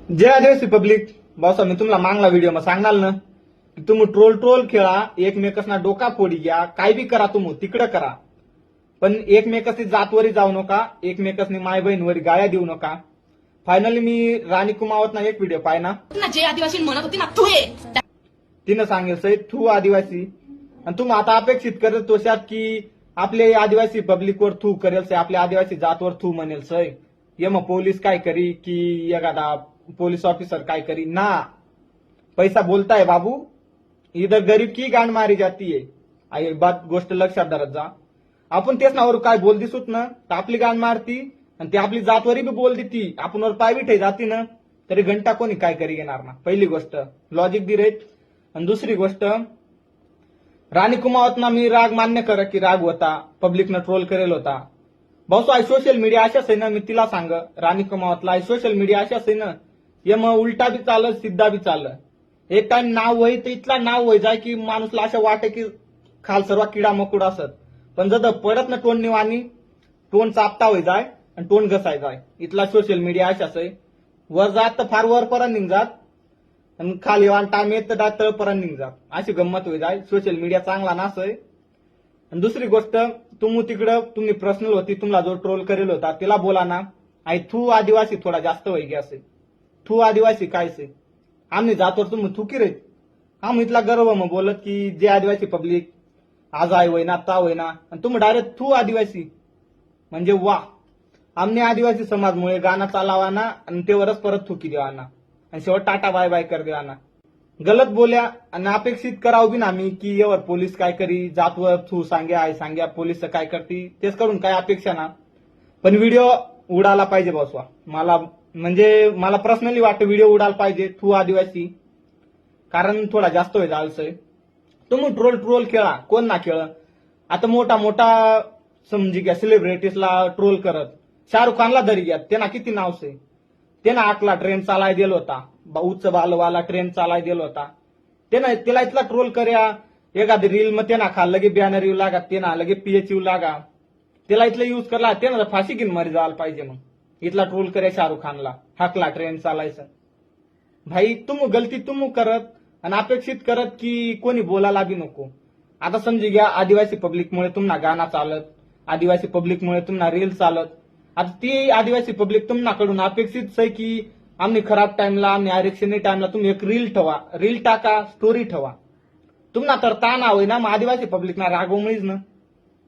जय आदिवासी public boss मी तुम्हाला मागला video मा सांगणार ना की तुम्ही ट्रोल खेळा एकमेकांना डोका फोडी घ्या काय बी करा तुम्ही तिकडे करा पण एकमेकांनी जातवरी जाऊ नका एकमेकांनी माय बहीणवरी गाळ्या देऊ नका. फायनली मी राणी कुमावत एक व्हिडिओ पाहिला जे आदिवासी म्हणत होती ना तू हे तिनं सांगेल सई तू आदिवासी आणि तुम्ही आता अपेक्षित करत तोशात की आपले आदिवासी पब्लिकवर थू करेल सई आपल्या आदिवासी जातवर थू म्हणेल सई ये मग पोलीस काय करी की एखादा पोलीस ऑफिसर काय करी ना पैसा बोलता है बाबू इधर गरीब की गांड मारी जाती है. आई बात गोष्ट लक्षात धरत जा. आपण तेच नावर काय बोल दिसूत ना तर आपली गांड मारती आणि ती आपली जातवरी बी बोल देती आपण वर पाय ठे जाती ना तरी घंटा कोणी काय करी घेणार ना. पहिली गोष्ट लॉजिक दी रेट. आणि दुसरी गोष्ट राणी कुमावतना मी राग मान्य कर की राग होता पब्लिकनं ट्रोल करेल होता भाऊ आई सोशल मीडिया अशाच आहे ना. मी तिला सांग राणी कुमावतला आई सोशल मीडिया अशाच आहे ना ये मग उलटा बी चालत सिद्धा बी चाललं. एक टाइम नाव होई तर इथला नाव होई जाय की माणूसला असं वाटे की खाल सर्व किडा मकुड असत पण जर पडत ना टोन निवानी टोन चापता होई जाय आणि टोन घसाय जाय. इथला सोशल मीडिया अशाच आहे. वर जात तर फार वरपर्यंत निघ जात आणि खाली वान टाइम येत तर तळपर्यंत निघ जात अशी गंमत होई जाय. सोशल मीडिया चांगला नसय. आणि दुसरी गोष्ट तुम्ही तिकडं तुम्ही पर्सनल होती तुम्हाला जो ट्रोल करेल होता तिला बोला ना आई थू आदिवासी थोडा जास्त वैगे असेल थू आदिवासी काय से आम्ही जातो तुम्ही थुकी रे आम्ही इथला गर्व मग बोलत की जे आदिवासी पब्लिक आज आहे वय ना ता वय ना आणि तुम्ही डायरेक्ट थू आदिवासी म्हणजे वा आमने आदिवासी समाजमुळे गाणं चालावा ना आणि तेवरच परत थुकी देवा ना आणि शेवट टाटा बाय बाय कर देवा ना. गलत बोल्या आणि अपेक्षित करावं बी ना मी की यावर पोलीस काय करी जातवर थू सांग्या आई सांग्या पोलीस काय करती तेच करून काय अपेक्षा ना. पण व्हिडिओ उडाला पाहिजे बसवा मला म्हणजे मला पर्सनली वाटतं व्हिडिओ उडाला पाहिजे थू आदिवासी कारण थोडा जास्त होईल आलसय. तुम्ही ट्रोल खेळा कोण ना खेळ. आता मोठा समजी घ्या सेलिब्रिटीजला ट्रोल करत शाहरुख खानला धरी घ्या त्यांना किती नावसे त्यानं आटला ट्रेन चालाय दिला होता उच्च बालवाला ट्रेन चालाय दिला होता त्यानं त्याला इथला ट्रोल कर्या एखादी रील मग त्यांना खा लगे बॅनर येऊ लागा त्यांना लगे पीएच येऊ लागा त्याला इथला युज करला त्यानं फाशी घेऊन मरी जायला पाहिजे. मग इथला ट्रोल कर्या शाहरुख खानला हाकला ट्रेन चालायचं भाई तुम गलती तुम करत आणि अपेक्षित करत की कोणी बोलायला बी नको. आता समजी घ्या आदिवासी पब्लिकमुळे तुम्हाला गाणं चालत आदिवासी पब्लिकमुळे तुम्हाला रील चालत आता ती आदिवासी पब्लिक तुमच्याकडून अपेक्षित आहे की आम्ही खराब टाइमला आम्ही आरक्षणी टाइमला तुम्ही एक रील ठेवा रील टाका स्टोरी ठेवा तुम्हाला तर ताण हवंय ना मग आदिवासी पब्लिकना रागवणीच ना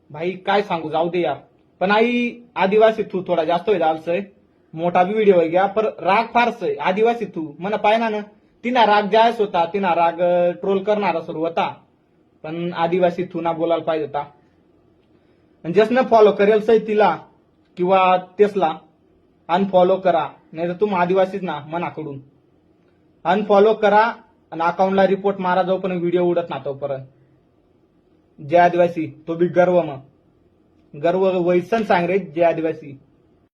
भाई काय सांगू जाऊ दे यार. पण आई आदिवासी थू थोडा जास्त होईल आलसय मोठा बी व्हिडिओ घ्या पर राग फारच आहे आदिवासी थू मला पाहिना ना तिना राग जायच होता तिना राग ट्रोल करणारा सुरू होता पण आदिवासी थू ना बोलायला पाहिजे होता. ज्यासनं फॉलो करेल सै तिला किंवा तेसला अनफॉलो करा नाही तर तुम्ही आदिवासीच ना मनाकडून अनफॉलो करा आणि अकाउंटला रिपोर्ट मारा जोपर्यंत व्हिडिओ उडत ना तोपर्यंत. जय आदिवासी तो बी गर्व मग गर्व वैसन सांग रे जय आदिवासी.